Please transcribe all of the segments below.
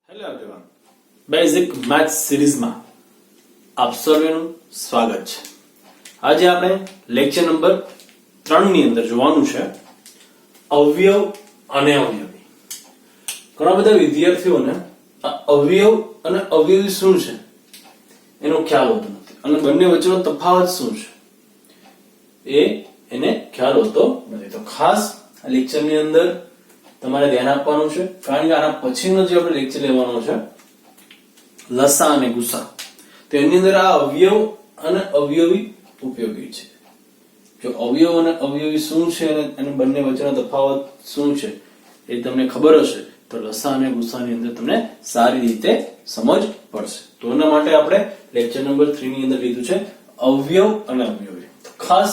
Hello everyone, basic maths સિરીઝમાં આપ સર્વેનું સ્વાગત છે. આજે આપણે લેક્ચર નંબર 3 ની અંદર જોવાનું છે અવયવ અને અવયવી. ઘણા બધા વિદ્યાર્થીઓને આ અવયવ અને અવયવી શું છે એનો ખ્યાલ હોતો નથી અને બંને વચ્ચેનો તફાવત શું છે એને ખ્યાલ હોતો નથી. તો ખાસ આ લેક્ચરની અંદર તમારે ધ્યાન આપવાનું છે, કારણ કે આના પછીનો જે આપણે લેક્ચર લેવાનો છે લસા અને ગુસા, તો એની અંદર આ અવયવ અને અવયવી ઉપયોગી છે. જો અવયવ અને અવયવી શું છે અને બંને વચ્ચેનો તફાવત શું છે એ તમને ખબર હશે તો લસા અને ગુસાની અંદર તમને સારી રીતે સમજ પડશે. તો એના માટે આપણે લેક્ચર નંબર 3 ની અંદર લીધું છે અવયવ અને અવયવી. તો ખાસ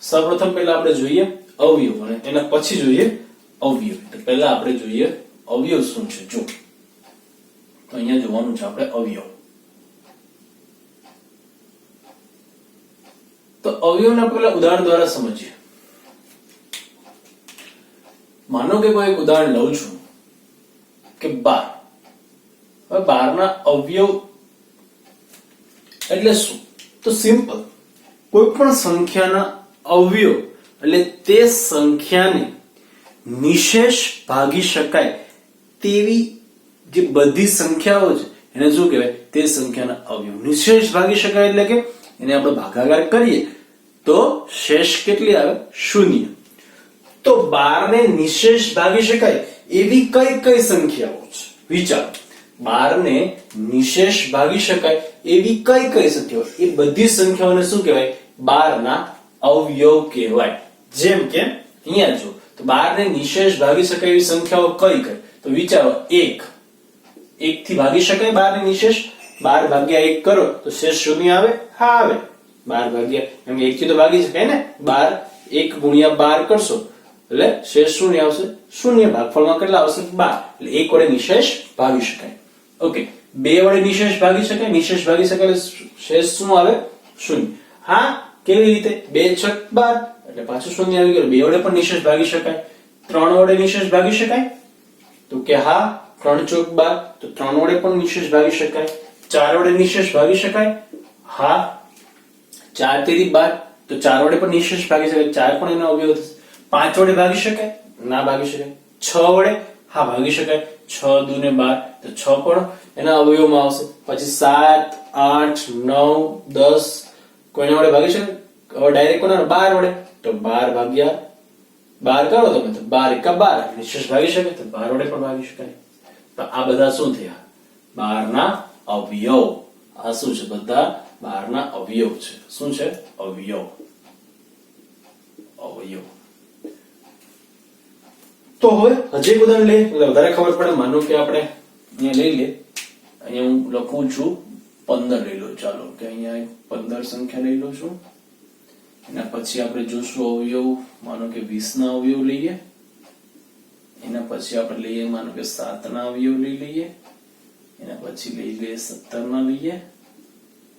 સૌપ્રથમ પહેલા આપણે જોઈએ અવયવ અને એના પછી જોઈએ અવયવ. તો પહેલા આપણે જોઈએ અવયવ શું છે. જો તો અહીંયા જોવાનું છે આપણે અવયવ. તો અવયવના પહેલા ઉદાહરણ દ્વારા સમજીએ. માનો કે કોઈ એક ઉદાહરણ લઉં છું કે 12. હવે 12 ના અવયવ એટલે શું? તો સિમ્પલ, કોઈ પણ સંખ્યાના અવયવ એટલે તે સંખ્યાને નિશેષ ભાગી શકાય તેવી જે બધી સંખ્યાઓ છે એને શું કહેવાય? તે સંખ્યાના અવયવ. નિશેષ ભાગી શકાય એટલે કે એને આપણે ભાગાકાર કરીએ તો શેષ કેટલી આવે? શૂન્ય. તો 12 ને નિશેષ ભાગી શકાય એવી કઈ કઈ સંખ્યાઓ છે? વિચારો. 12 ને નિશેષ ભાગી શકાય એવી કઈ કઈ સંખ્યાઓ? એ બધી સંખ્યાઓને શું કહેવાય? 12 ના અવયવ કહેવાય. જેમ કે અહીંયા જો, તો 12 ને નિશેષ ભાગી શકાય એવી સંખ્યાઓ કઈ કઈ? તો વિચારો. 1 થી ભાગી શકાય 12 ને નિશેષ. 12 ભાગ્યા 1 કરો તો શેષ શૂન્ય આવે? હા આવે. 12 ભાગ્યા એમ 1 થી તો ભાગી શકાય ને. 12 1 ગુણ્યા 12 કરશો એટલે શેષ શૂન્ય આવશે. શૂન્ય ભાગફળમાં કેટલા આવશે? 12. એટલે 1 વડે નિશેષ ભાગી શકાય. ઓકે. 2 વડે નિશેષ ભાગી શકાય. નિશેષ ભાગી શકાય એટલે શેષ શું આવે? શૂન્ય. હા, કેવી રીતે? 2 છક 12 એટલે પાછું શૂન્ય આવી ગયું. 2 વડે પણ નિશેષ ભાગી શકાય. 3 વડે નિશેષ ભાગી શકાય? તો કે હા, 3 ચોક 12, તો 3 વડે પણ નિશેષ ભાગી શકાય. 4 વડે નિશેષ ભાગી શકાય? હા. 4 તેરી 12, તો 4 વડે પણ નિશેષ ભાગી શકાય. 4 પણ એનો અવયવ થશે. 5 વડે ભાગી શકાય? ના ભાગી શકાય. 6 વડે? હા ભાગી શકાય. 6 દુ ને 12, તો 6 પણ એના અવયવમાં આવશે. પછી 7 8 9 10 કોઈના વડે ભાગી શકાય? હવે ડાયરેક્ટ કોના? 12 વડે. તો 12 ભાગ્યા 12 કરો તમે તો 12 એકા 12 નિશેષ ભાગી શકાય? તો 12 વડે પણ ભાગી શકાય. તો આ બધા શું થયા? 12 ના અવયવ. આ શું છે? બધા 12 ના અવયવ છે. શું છે? અવયવ. અવયવ. તો હવે હજી એક ઉદાહરણ લઈએ એટલે વધારે ખબર પડે. માનો કે આપણે અહીંયા લઈ લે, અહીંયા હું લખું છું 15 લઈ લો. ચાલો કે અહીંયા 15 સંખ્યા લઈ લો છું. એના પછી આપણે જોશું અવયવ. માનો કે 20 ના અવયવ લઈએ. એના પછી આપણે લઈએ માનો કે 7 ના અવયવ લઈ લઈએ. એના પછી લઈ લઈએ 17 ના લઈએ.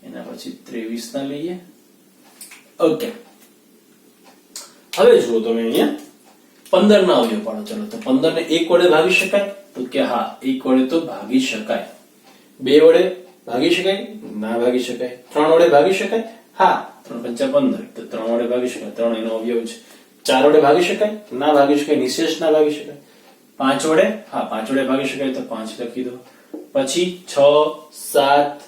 એના પછી 23 ના લઈએ. ઓકે. હવે જુઓ તમે અહીંયા 15 ના અવયવ પાડો. ચલો, તો 15 ને 1 વડે ભાગી શકાય? તો કે હા, 1 વડે તો ભાગી શકાય. 2 વડે ભાગી શકાય? ના ભાગી શકાય. 3 વડે ભાગી શકાય? હા. 3 પંચા 15, તો 3 વડે ભાગી શકાય. 3 એનો અવયવ છે. 4 વડે ભાગી શકાય? ના ભાગી શકાય. નિશેષ ના ભાગી શકાય. 5 વડે? હા, 5 વડે ભાગી શકાય. તો 5 લખી દો. પછી 6 7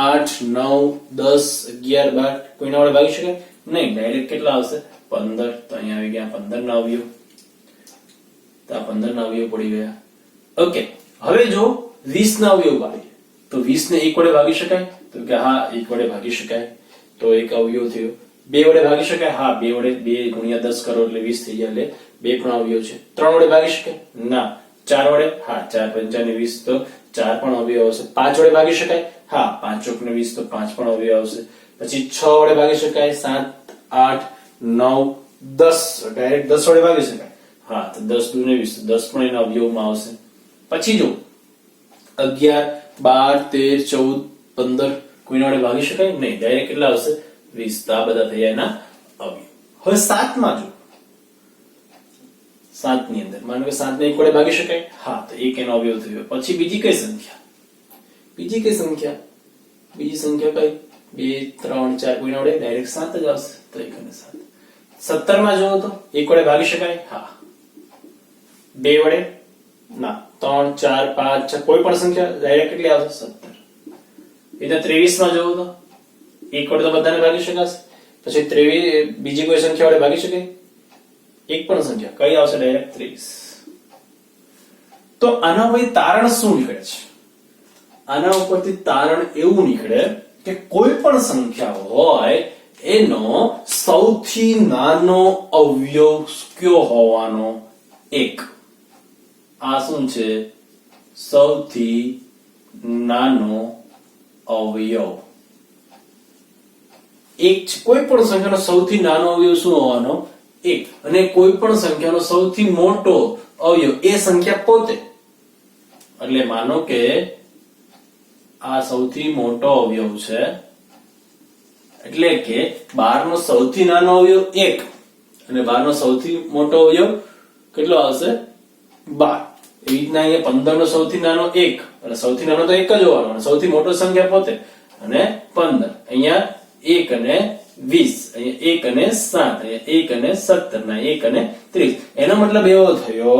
8 9 10 11 12 કોઈના વડે ભાગી શકાય? નહીં. ડાયરેક્ટ કેટલા આવશે? 15. તો અહીંયા આવી ગયા 15 ના અવયવ. તો આ 15 ના અવયવ પડી ગયા. ઓકે. હવે જો 20 ના અવયવ પાડીએ તો 20 ને 1 વડે ભાગી શકાય? તો કે હા, 1 વડે ભાગી શકાય. તો એક અવયવ થયો. 2 વડે ભાગી શકાય? હા, 2 વડે 2 ગુણ્યા 10 કરો એટલે 20 થઈ જાય. એટલે 2 પણ અવયવ છે. 3 વડે ભાગી શકાય? ના. 4 વડે? હા. 4 પંચા ને 20, તો 4 પણ અવયવ આવશે. 5 વડે ભાગી શકાય? હા. 5 ચોક ને 20, તો 5 પણ અવયવ આવશે. પછી 6 વડે ભાગી શકાય? 7 8 9 10 ડાયરેક્ટ 10 વડે ભાગી શકાય? હા. તો 10 દુ ને 20, તો 10 પણ એના અવયવમાં આવશે. પછી જો 11 12 13 14 15 કોઈના વડે ભાગી શકાય? નહીં. ડાયરેક્ટ કેટલા આવશે? 20. તો આ બધા થયા એના અવયવ. હવે 7 માં જો 7 ની અંદર માનો કે 7 ને 1 વડે ભાગી શકાય, હા તો 1 એનો અવયવ થયો. પછી બીજી કઈ સંખ્યા? બીજી સંખ્યા કઈ? 2 3 4 કોઈના વડે ડાયરેક્ટ 7 જ આવશે, તો 1 અને 7. 17 માં જોવો તો 1 વડે ભાગી શકાય, હા. 2 વડે ના, 3 4 5 6 કોઈ પણ સંખ્યા ડાયરેક્ટ કેટલી આવશે? 17. એટલે 23 માં જોવો તો 1 વડે તો બધાને ભાગી શકાશે. પછી 23 બીજી કોઈ સંખ્યા વડે ભાગી શકાય? એક પણ સંખ્યા કઈ આવશે? ડાયરેક્ટ 23. તો આના વડે તારણ શું નીકળે છે? આના ઉપરથી તારણ એવું નીકળે કે કોઈ પણ સંખ્યા હોય એનો સૌથી નાનો અવયવ કયો હોવાનો? 1. આ શું છે? સૌથી નાનો અવયવ 1 છે. કોઈ પણ સંખ્યાનો સૌથી નાનો અવયવ શું હોવાનો? 1. અને કોઈ પણ સંખ્યાનો સૌથી મોટો અવયવ એ સંખ્યા પોતે. એટલે માનો કે આ સૌથી મોટો અવયવ છે, એટલે કે 12 નો સૌથી નાનો અવયવ 1 અને 12 નો સૌથી મોટો અવયવ કેટલો આવશે? 12. એવી રીતના અહીંયા 15 નો સૌથી નાનો 1 એટલે સૌથી નાનો તો 1 જ હોવાનો અને સૌથી મોટો સંખ્યા પોતે અને 15. અહીંયા 1 અને 20, અહીંયા 1 અને 7, અહીંયા 1 અને 17, ના 1 અને 30. એનો મતલબ એવો થયો,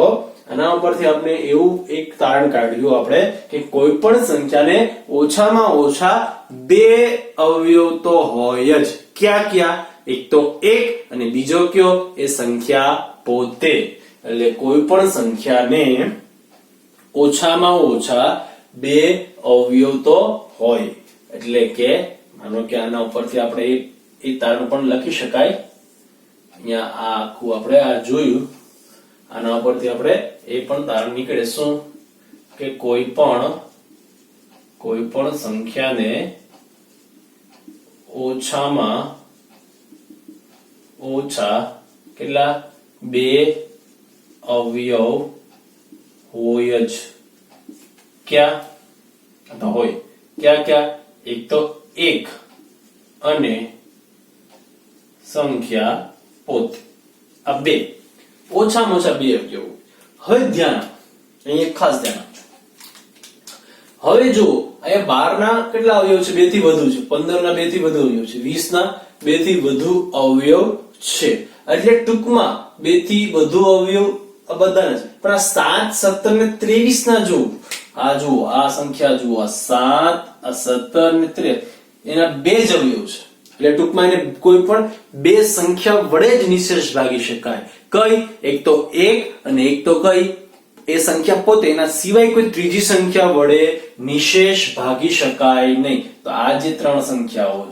આના ઉપરથી આપણે એવું એક તારણ કાઢ્યું આપણે કે કોઈ પણ સંખ્યાને ઓછામાં ઓછા 2 અવયવ તો હોય જ. ક્યાં? એક તો 1 અને બીજો કયો? એ સંખ્યા પોતે. એટલે કોઈ પણ સંખ્યાને ઓછામાં ઓછા 2 અવયવ તો હોય. એટલે કે માનો કે આના ઉપરથી આપણે એ તારણ પણ લખી શકાય. અહીંયા આ આખું આપણે આ જોયું, આના ઉપરથી આપણે એ પણ તારણ નીકળે શું? કે કોઈ પણ સંખ્યાને ઓછામાં ઓછા કેટલા? 2 અવયવ હોય જ. ક્યાં? હોય. ક્યાં? એક તો 1 અને સંખ્યા પોતે. આ 2 ઓછામાં ઓછા 2 અવયવ. હવે ધ્યાન આપો, અહીંયા ખાસ ધ્યાન આપજો. હવે જો અહીંયા 12 ના કેટલા અવયવ છે? 2 થી વધુ છે. 15 ના 2 થી વધુ અવયવ છે. 20 ના 2 થી વધુ અવયવ છે. એટલે ટૂંકમાં 2 થી વધુ અવયવ આ બધાના છે. પણ આ 7 17 ને 23 ના જુઓ, આ જુઓ, આ સંખ્યા જુઓ, આ 7 આ 17 ને 23 એના 2 જ અવયવ છે. એટલે ટૂંકમાં એને કોઈ પણ 2 સંખ્યા વડે જ નિશેષ ભાગી શકાય. કઈ? એક તો 1 અને એક તો કઈ? એ સંખ્યા પોતે. એના સિવાય કોઈ ત્રીજી સંખ્યા વડે નિશેષ ભાગી શકાય નહીં. તો આ જે 3 સંખ્યાઓ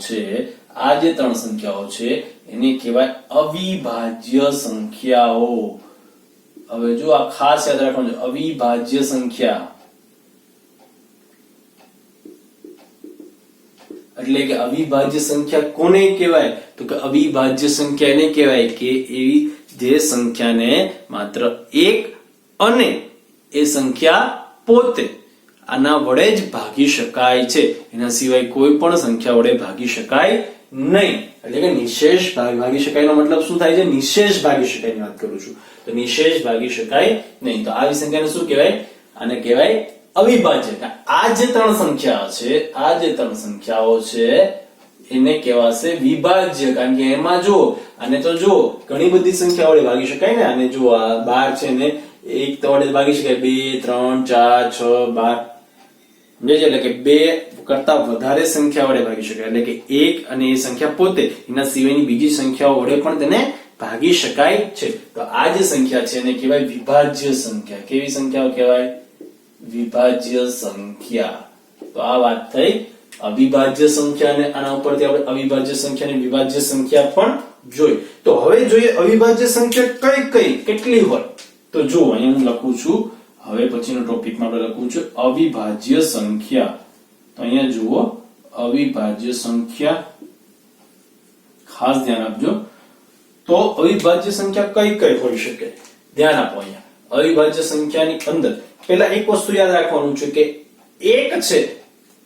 છે એને કહેવાય અવિભાજ્ય સંખ્યાઓ. હવે જો આ ખાસ યાદ રાખવાનું છે, અવિભાજ્ય સંખ્યા એટલે કે અવિભાજ્ય સંખ્યા કોને કહેવાય? તો કે અવિભાજ્ય સંખ્યા એને કહેવાય કે એવી જે સંખ્યાને માત્ર 1 અને એ સંખ્યા પોતે આના વડે જ ભાગી શકાય છે. એના સિવાય કોઈ પણ સંખ્યા વડે ભાગી શકાય નહીં. એટલે કે નિશેષ ભાગી શકાયનો મતલબ શું થાય છે? નિશેષ ભાગી શકાયની વાત કરું છું. તો નિશેષ ભાગી શકાય નહીં. તો આવી સંખ્યાને શું કહેવાય? આને કહેવાય અવિભાજ્ય. આ જે 3 સંખ્યાઓ છે એને કહેવાશે વિભાજ્ય. કારણ કે એમાં જો આને તો જો ઘણી બધી સંખ્યા વડે ભાગી શકાય ને. આને જો આ 12 છે ને 1 તો વડે ભાગી શકાય, 2 3 4 6 12 સમજાય છે? એટલે કે 2 કરતા વધારે સંખ્યા વડે ભાગી શકાય. એટલે કે 1 અને એ સંખ્યા પોતે, એના સિવાયની બીજી સંખ્યાઓ વડે પણ તેને ભાગી શકાય છે. તો આ જે સંખ્યા છે એને કહેવાય વિભાજ્ય સંખ્યા. કેવી સંખ્યાઓ કહેવાય? વિભાજ્ય સંખ્યા. તો આ વાત થઈ અવિભાજ્ય સંખ્યા, અને આના ઉપરથી આપણે અવિભાજ્ય સંખ્યા અને વિભાજ્ય સંખ્યા પણ જોઈ. તો હવે જોઈએ અવિભાજ્ય સંખ્યા કઈ કેટલી હોય. તો જો અહીંયા હું લખું છું, હવે પછીનો ટોપિકમાં આપણે લખું છું અવિભાજ્ય સંખ્યા. તો અહીંયા જુઓ અવિભાજ્ય સંખ્યા, ખાસ ધ્યાન આપજો. તો અવિભાજ્ય સંખ્યા કઈ હોઈ શકે? ધ્યાન આપો. અહીંયા અવિભાજ્ય સંખ્યાની અંદર પહેલા એક વસ્તુ યાદ રાખવાનું છે કે 1 છે,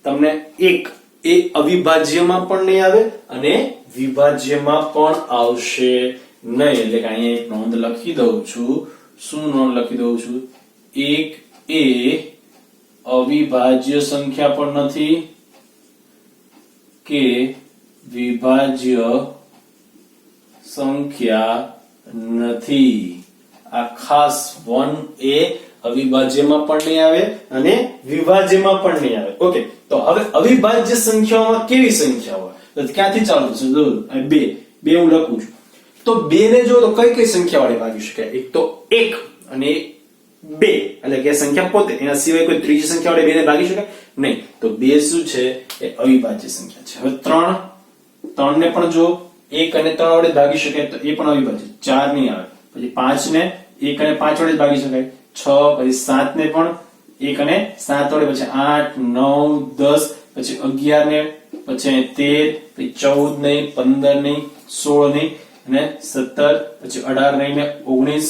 તમને 1 એ અવિભાજ્યમાં પણ નહીં આવે અને વિભાજ્યમાં પણ આવશે નહીં. એટલે કે અહીંયા એક નોંધ લખી દઉં છું, શું નોંધ લખી દઉં છું? 1 એ અવિભાજ્ય સંખ્યા પણ નથી કે વિભાજ્ય સંખ્યા નથી. આ ખાસ 1 એ અવિભાજ્યમાં પણ નહીં આવે અને વિભાજ્યમાં પણ નહીં આવે. ઓકે, તો હવે અવિભાજ્ય સંખ્યાઓમાં કેવી સંખ્યા હોય તો ક્યાંથી ચાલુ થશે? જો 2 હું લખું છું તો 2 ને જો તો કઈ કઈ સંખ્યા વડે ભાગી શકાય? એક તો 1 અને 2 એટલે કે સંખ્યા પોતે, એના સિવાય કોઈ ત્રીજી સંખ્યા વડે 2 ને ભાગી શકાય નહીં. તો 2 શું છે? એ અવિભાજ્ય સંખ્યા છે. હવે 3 ને પણ જો 1 અને 3 વડે ભાગી શકાય તો એ પણ અવિભાજ્ય. 4 નહીં આવે. પછી 5 ને 1 અને 5 વડે ભાગી શકાય. 6 પછી 7 ને પણ 1 અને 7 વડે, પછી 8 9 10 પછી 11 ને, પછી 13 પછી 14 નહીં, 15 નહીં, 16 નહીં અને 17 પછી 18 નહીં ને 19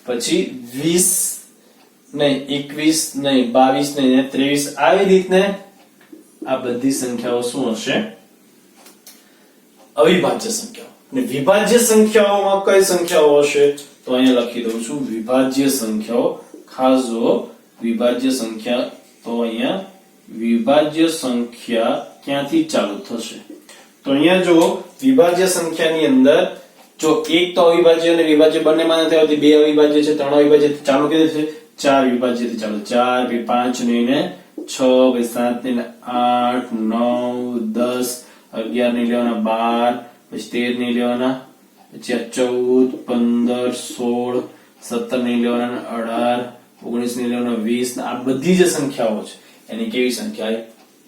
પછી 20 નહીં, 21 નહીં, 22 નહીં ને 23. આવી રીતને આ બધી સંખ્યાઓ શું હશે? અવિભાજ્ય સંખ્યાઓ. અને વિભાજ્ય સંખ્યાઓમાં કઈ સંખ્યાઓ હશે? તો અહીંયા લખી દઉં છું વિભાજ્ય સંખ્યાઓ. ખાસ જો વિભાજ્ય સંખ્યા, તો અહીંયા વિભાજ્ય સંખ્યા ક્યાંથી ચાલુ થશે? તો અહીંયા જો વિભાજ્ય સંખ્યાની અંદર જો એક તો અવિભાજ્ય અને વિભાજ્ય બંનેમાં નથી આવતી, 2 અવિભાજ્ય છે, 3 અવિભાજ્ય ચાલુ કેવી છે? 4 વિભાજ્યથી ચાલુ. 4 પછી 5 ને 6 પછી 7 ને 8 9 10 11 ને લેવાના 12 પછી 13 ને લેવાના, પછી 14 15 16 17 ને લેવાના 18 19 ને લેવાના 20. આ બધી જે સંખ્યાઓ છે એની કેવી સંખ્યા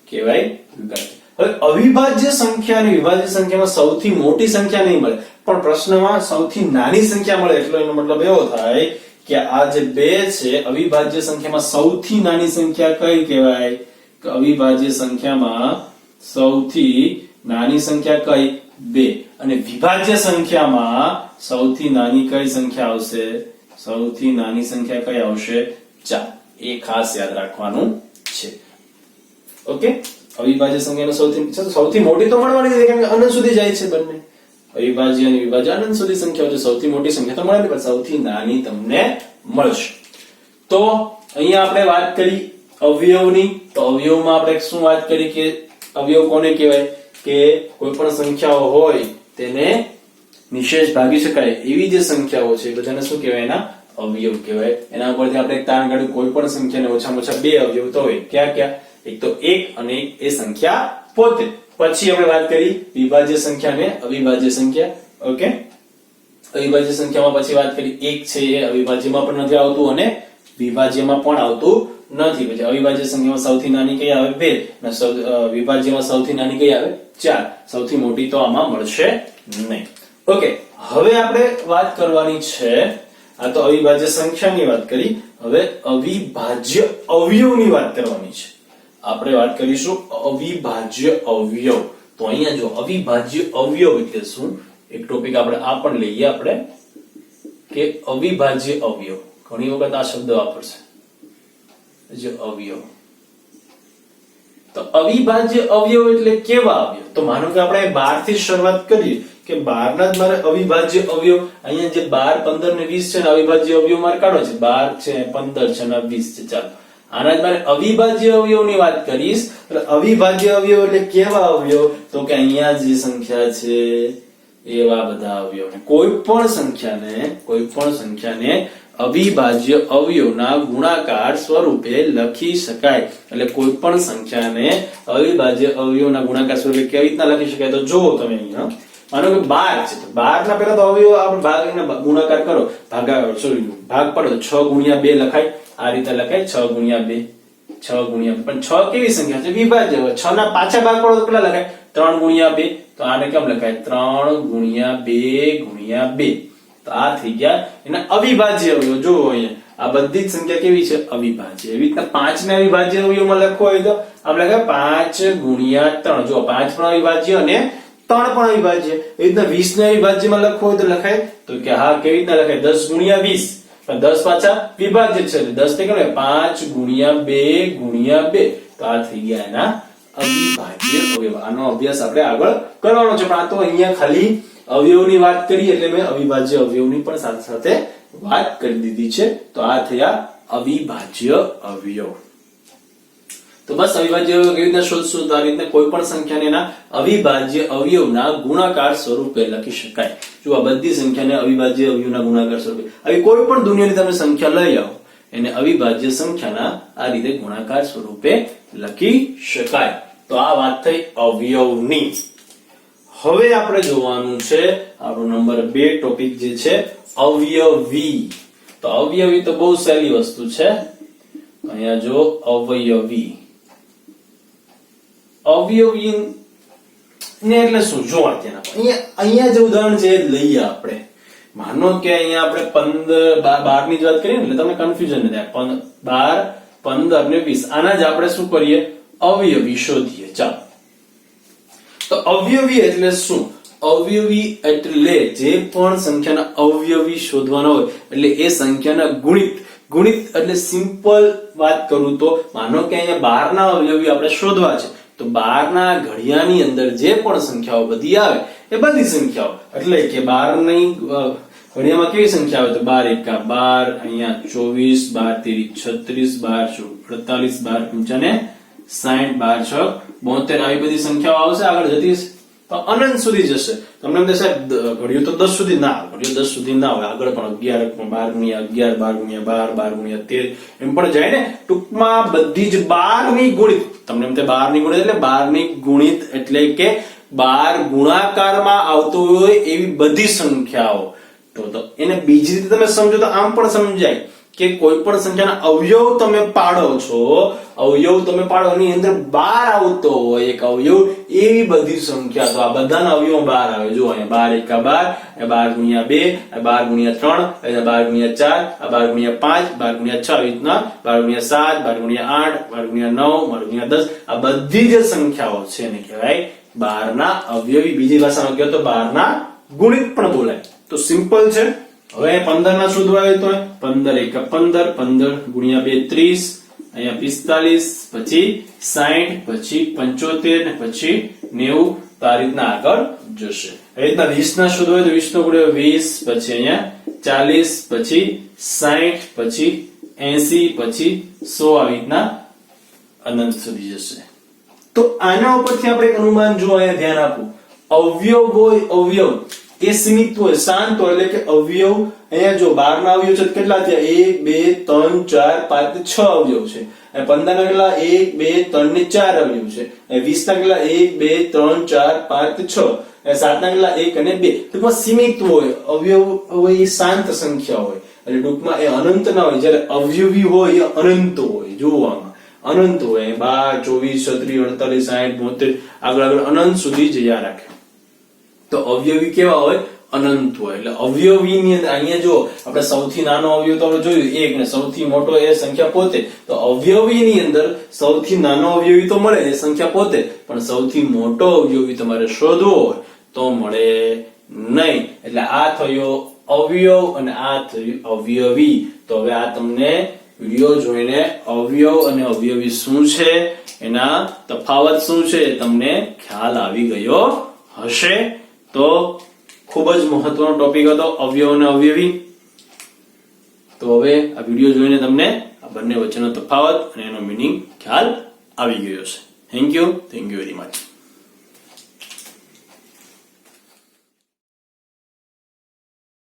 કહેવાય? વિભાજ્ય. હવે અવિભાજ્ય સંખ્યા અને વિભાજ્ય સંખ્યામાં સૌથી મોટી સંખ્યા નહીં મળે, પણ પ્રશ્નમાં સૌથી નાની સંખ્યા મળે. એટલે એનો મતલબ એવો થાય કે આ જે 2 છે અવિભાજ્ય સંખ્યામાં સૌથી નાની સંખ્યા કઈ કહેવાય? અવિભાજ્ય સંખ્યામાં સૌથી નાની સંખ્યા કઈ? 2. અને વિભાજ્ય સંખ્યામાં સૌથી નાની કઈ સંખ્યા આવશે? સૌથી નાની સંખ્યા કઈ આવશે? 4. એ ખાસ યાદ રાખવાનું છે. ઓકે, અવિભાજ્ય સંખ્યાનો સૌથી મોટી તો મળવાની છે, કેમ કે અનંત સુધી જાય છે બંને. અવિભાજ્ય અને વિભાજ્ય અનંત સુધી સંખ્યાઓ છે, સૌથી મોટી સંખ્યા તો મળે નહીં, પણ સૌથી નાની તમને મળશે. તો અહીંયા આપણે વાત કરી અવયવની. તો અવયવમાં આપણે શું વાત કરી કે અવયવ કોને કહેવાય? કે કોઈ પણ સંખ્યાઓ હોય તેને નિશેષ ભાગી શકાય એવી જે સંખ્યાઓ છે બધાને શું કહેવાય? એના અવયવ કહેવાય. એના ઉપરથી આપણે એક તારણ કાઢ્યું, કોઈ પણ સંખ્યાને ઓછામાં ઓછા 2 અવયવ તો હોય. ક્યાં ક્યાં? એક તો 1 અને એ સંખ્યા પોતે. પછી આપણે વાત કરી વિભાજ્ય સંખ્યા અને અવિભાજ્ય સંખ્યા. ઓકે, અવિભાજ્ય સંખ્યામાં પછી વાત કરી 1 છે એ અવિભાજ્યમાં પણ નથી આવતું અને વિભાજ્યમાં પણ આવતું નથી. પછી અવિભાજ્ય સંખ્યામાં સૌથી નાની કઈ આવે? 2 અને વિભાજ્યમાં સૌથી નાની કઈ આવે? 4. સૌથી મોટી તો આમાં મળશે નહીં. ઓકે, હવે આપણે વાત કરવાની છે, આ તો અવિભાજ્ય સંખ્યાની વાત કરી, હવે અવિભાજ્ય અવયવની વાત કરવાની છે. આપણે વાત કરીશું અવિભાજ્ય અવયવ. તો અહીંયા જો અવિભાજ્ય અવયવ એટલે શું? એક ટોપિક આપણે આ પણ લઈએ આપણે કે અવિભાજ્ય અવયવ. ઘણી વખત આ શબ્દ વાપરશે જે અવયવ. તો અવિભાજ્ય અવયવ એટલે કેવા અવયવ? તો માનો કે આપણે 12 થી શરૂઆત કરીએ કે 12 ના જ મારે અવિભાજ્ય અવયવ. અહીંયા જે 12 15 ને 20 છે ને અવિભાજ્ય અવયવ મારે કાઢો છે. 12 છે, 15 છે અને 20 છે. ચાલો આના જ મારે અવિભાજ્ય અવયવની વાત કરીશ. એટલે અવિભાજ્ય અવયવ એટલે કેવા અવયવ? તો કે અહીંયા જે સંખ્યા છે એવા બધા અવયવ. કોઈ પણ સંખ્યાને અવિભાજ્ય અવયવના ગુણાકાર સ્વરૂપે લખી શકાય. એટલે કોઈ પણ સંખ્યાને અવિભાજ્ય અવયવના ગુણાકાર સ્વરૂપે કેવી રીતના લખી શકાય? તો જુઓ તમે અહીંયા માનો કે 12 છે, તો 12 ના પહેલા તો અવયવ આપણે ભાગને ગુણાકાર કરો, ભાગ પડો 6 ગુણ્યા 2 લખાય. આ રીતે લખાય 6 ગુણ્યા 2, 6 ગુણ્યા, પણ 6 કેવી સંખ્યા છે? વિભાજ્ય. 6 ના પાછા ભાગ પડો તો કેટલા લખાય? 3 ગુણ્યા 2. તો આને કેમ લખાય? 3 ગુણ્યા 2 ગુણ્યા 2. તો આ થઈ ગયા એના અવિભાજ્ય અવયવ. જુઓ અહીંયા આ બધી જ સંખ્યા કેવી છે? અવિભાજ્ય. એવી રીતના 5 ને અવિભાજ્ય અવયવમાં લખવો હોય તો આપણે લખાય 5 ગુણ્યા 3. જો 5 પણ અવિભાજ્ય અને 3 પણ અવિભાજ્ય. એવી રીતના 20 ને અવિભાજ્યમાં લખવો હોય તો લખાય તો કે હા કેવી રીતના લખાય? 10 ગુણ્યા 20. પણ 10 પાછા વિભાજ્ય છે, 10 ને કેમ? 5 ગુણ્યા 2 ગુણ્યા 2. તો આ થઈ ગયા એના અવિભાજ્ય અવયવ. આનો અભ્યાસ આપણે આગળ કરવાનો છે, પણ આ તો અહીંયા ખાલી અવયવની વાત કરી એટલે મેં અવિભાજ્ય અવયવની પણ સાથે સાથે વાત કરી દીધી છે. તો આ થયા અવિભાજ્ય અવયવ. તો બસ અવિભાજ્ય અવયવ કેવી રીતના શોધશું? તો આ રીતના કોઈ પણ સંખ્યાને એના અવિભાજ્ય અવયવના ગુણાકાર સ્વરૂપે લખી શકાય. જો આ બધી સંખ્યાને અવિભાજ્ય અવયવના ગુણાકાર સ્વરૂપે, આવી કોઈ પણ દુનિયાની તમે સંખ્યા લઈ આવો એને અવિભાજ્ય સંખ્યાના આ રીતે ગુણાકાર સ્વરૂપે લખી શકાય. તો આ વાત થઈ અવયવની. હવે આપણે જોવાનું છે આપણો નંબર 2 ટોપિક જે છે અવયવી. તો અવયવી તો બહુ સહેલી વસ્તુ છે. અહીંયા જો અવયવી, અવયવી ને એટલે શું? જો અહીંયા જે ઉદાહરણ છે એ લઈએ આપણે. માનો કે અહીંયા આપણે 12 ની જ વાત કરીએ ને એટલે તમને કન્ફ્યુઝન ન થાય. 12, 15 ને 20 આના જ આપણે શું કરીએ? અવયવી શોધીએ. ચાલો, તો અવયવી એટલે શું? અવયવી એટલે જે પણ સંખ્યાના અવયવી શોધવાના હોય એટલે એ સંખ્યાના ગુણિત. ગુણિત એટલે સિમ્પલ વાત કરું તો માનો કે અહીંયા 12 ના અવયવી આપણે શોધવા છે, તો 12 ના ઘડિયાની અંદર જે પણ સંખ્યાઓ બધી આવે એ બધી સંખ્યાઓ, એટલે કે 12 ની ઘડિયામાં કેવી સંખ્યા આવે? તો 12 એકા 12, અહીંયા 24, 12 તેરી 36, 12 48, 12 5 60, 12 6 72 આવી બધી સંખ્યાઓ આવશે આગળ જતી તો અનંત સુધી જશે. તમને એમ થશે ઘડિયો તો 10 સુધી ના, ઘડિયો 10 સુધી ના હોય, આગળ પણ 11, 12 × 11, 12 × 12, 12 × 13 એમ પણ જાય ને. ટૂંકમાં બધી જ 12 ની ગુણિત. તમને એમ થાય 12 ની ગુણિત એટલે 12 ની ગુણિત એટલે કે 12 ગુણાકારમાં આવતું હોય એવી બધી સંખ્યાઓ. તો એને બીજી રીતે તમે સમજો તો આમ પણ સમજાય કે કોઈ પણ સંખ્યાના અવયવ તમે પાડો છો, અવયવ તમે પાડો એની અંદર 12 આવતો હોય એક અવયવ, એવી બધી સંખ્યા. તો આ બધાના અવયવ 12 આવે. જો અહીંયા 12 એકા 12, 12 × 2, 12 × 3, 12 × 4, 12 × 5, 12 × 6 આવી રીતના 12 × 7, 12 × 8, 12 × 9, 12 × 10 આ બધી જે સંખ્યાઓ છે એને કહેવાય 12 ના અવયવી. બીજી ભાષામાં કહો તો 12 ના ગુણિત પણ બોલાય. તો સિમ્પલ છે. હવે 15 ના શોધવા આવે તો 15 એકા 15, 15 × 2 30, અહીંયા 45, પછી 60, પછી 75 ને પછી 90. તો આ રીતના આગળ જશે. એ રીતના 20 ના શોધવા હોય તો 20 નો ગુણ્યો 20, પછી અહીંયા 40, પછી 60, પછી 80, પછી 100 આવી રીતના અનંત સુધી જશે. તો આના ઉપરથી આપણે એક અનુમાન જો અહીંયા ધ્યાન આપો. અવયવ હોય, અવયવ એ સીમિત હોય, શાંત હોય, એટલે કે અવયવ અહીંયા જો 12 ના અવયવ છે કેટલા થયા? 1 2 3 4 5 6 અવયવ છે. 15 ના કેટલા? 1 2 3 ને 4 અવયવ છે. 20 ના કેટલા? 1 2 3 4 5 6. 7 ના કેટલા? 1 અને 2. ટૂંકમાં સીમિત હોય, અવયવ હોય એ શાંત સંખ્યા હોય એટલે ટૂંકમાં એ અનંત ના હોય. જ્યારે અવયવી હોય એ અનંત હોય. જોવામાં અનંત હોય. 12 24 36 48 60 72 આગળ અનંત સુધી જયા રાખે. તો અવયવી કેવા હોય? અનંત હોય. એટલે અવયવીની અંદર અહીંયા જો આપણે સૌથી નાનો અવયવ તો આપણે જોયું 1 ને સૌથી મોટો એ સંખ્યા પોતે. તો અવયવીની અંદર સૌથી નાનો અવયવી તો મળે એ સંખ્યા પોતે, પણ સૌથી મોટો અવયવી તમારે શોધવો હોય તો મળે નહીં. એટલે આ થયો અવયવ અને આ થયું અવયવી. તો હવે આ તમને વિડિયો જોઈને અવયવ અને અવયવી શું છે, એના તફાવત શું છે તમને ખ્યાલ આવી ગયો હશે. તો ખૂબ જ મહત્વનો ટોપિક હતો અવયવ અને અવયવી. તો હવે આ વિડિયો જોઈને તમને આ બંને વચ્ચેનો તફાવત અને એનો મીનિંગ ખ્યાલ આવી ગયો છે. Thank you very much.